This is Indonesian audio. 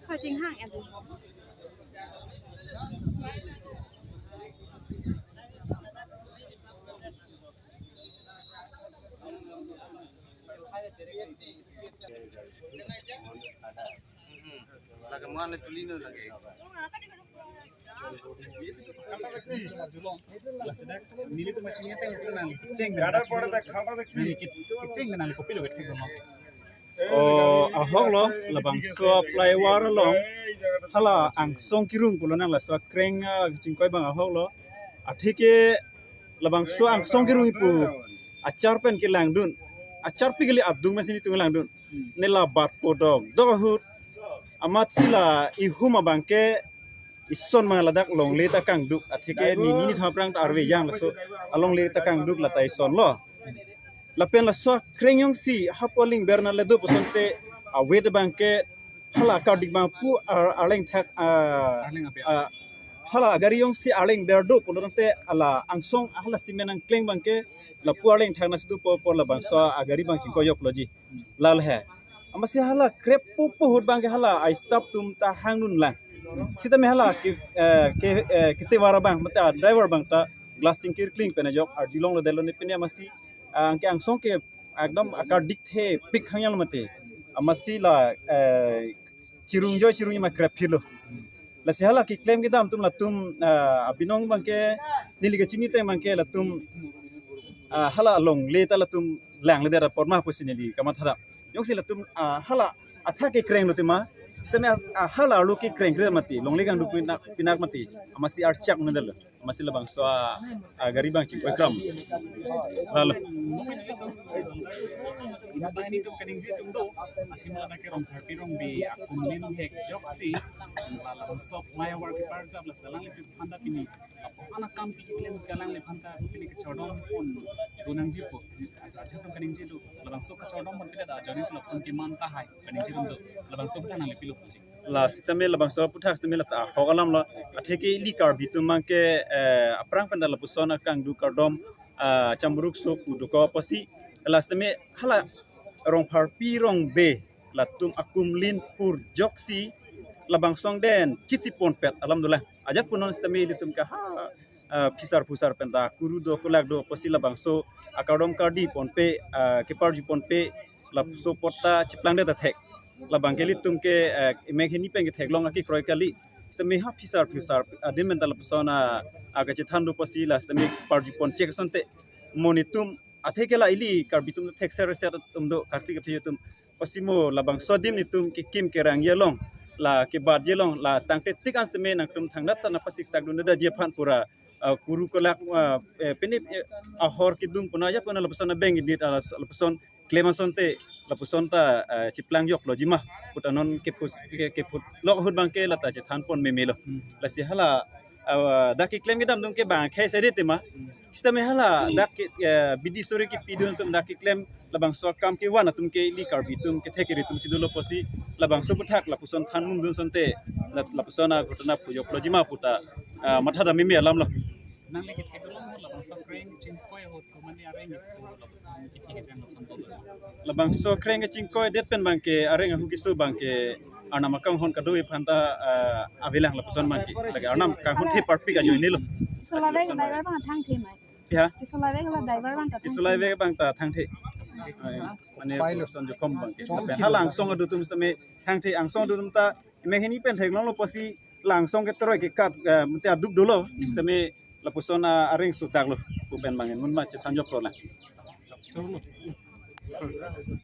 Thôi chính hãng em rồi. Mana tulino lagi. Nili tu macam ni tak kenal. Ceng. Ada pada tak khabar tak. Ceng kenal kopi lo betul kan. Ahok lo labang so flyover lo hala ang song kirung pulo nang la so kreng jingkoi bang ahok lo athike labang so ang song kirung ipu achar pen ke langdun achar pigli abdung masini tung langdun nela bat podog dohut amat sila ihuma bangke ison mangaladak long le ta kang duk athike ni thaprang arwe yang la so along le ta kang duk la tai son lo lapen la so krenyong si hapoling berna le do posonte a wed banke hala kardik bang pu arleng thak hala gariyong si arleng berdo pononte ala angsong hala simenang kleng banke la pu arleng thak nas du por la bang so agari bang ko yok loji lal he amasi hala krep pu hut banke hala I stop tum ta hangnun lang sita me hala kite wara bang mata driver bang ta glass sinkir clean pena jok ar jilong lo delo ne penia masi angke angsong ke एकदम akardik the pik hangyal mate amasi la cirung ma krapilo la sehala ki claim ke dam tum la tum abinong bangke niliga chini te bangke la tum hala long le ta la tum lang le dera porma pusineli kama thara yong si la tum hala atha ke kreng lo tima seme hala lu ki kreng kre mati long le gang du pinak mati amasi ar chak nendel masih lebang so gari bang cing kram lalu Ini tu kening je tu tu. Akhirnya ada kerong parti rong bi akumlin hek joksi. Lalang sop maya work part job la salang le phanda pini. Anak kam pi klem kalang le phanda pini ke chodong pun dunang ji po. Asa tu kening je tu. Lalang sop ka chodong pun pida da jari selap sum ki man ta hai. Kening je tu. Lalang sop ta nang le pilu puji. la sisteme labang so puthak sisteme la ta hogalam la atheke li kar bitum mangke aprang pandal pusona kang du kardom chamburuk so kudu ko posi la sisteme hala rong par pi rong be la tum akumlin pur joksi labang song den chitsi pon pet alhamdulillah ajak punon sisteme litum ka ha pusar penta kuru do kulak do posi labang so akadom kardi pon pe ke parji pon pe la so pota chiplang de ta thek labang kelit tumke mekhini penge theklong aki kroi kali stame ha pisar adin mental persona aga chethandu posi la stame parji pon check sonte monitum athekela ili karbitum thekser set tumdo kakti kapthi tum posimo labang sodim nitum ki kim ke rang yelong la ke bad yelong la tangte tikan stame nang tum thangnat na pasik sagdun da je phan pura kuru kolak peni ahor kidung punaya puna lapsona bengi dit ala lapson Clemenson lapuson ta ciplang yok lo jima putanon ke put lok hut bangke lata je than pon memelo la si hala dak claim ke dam dum ke bang khai sede tema sistem hala dak bidi sore ki pidun tum dak claim labang so kam ke wana tum ke li karbi tum ke thekeri tum sidulo posi labang so puthak lapuson than mum dun sonte lapusona gotna puyok lo jima puta mathada meme alam lo Nang lagi kita dulu labang so kreng cingkoi hot komandi areng isu labang kita ke jang labang tolo. labang so kreng cingkoi det pen bangke areng hu kisu bangke anam kang hon kadoi phanta avilang lapuson bangke lagi anam kang hon the parpi ka joinilo Isolave ke driver bang thang the mai. ya Isolave ke driver bang ta. isulai ve bang ta thang the mane lapuson jo kom bangke halang song adu tum stame thang the ang song dum ta mekhini pen theklong lo posi lang song ke troi ke kat mte aduk dolo stame lapusona areng sutak lo kuben bangin mun ma chethan jok lo la Coba.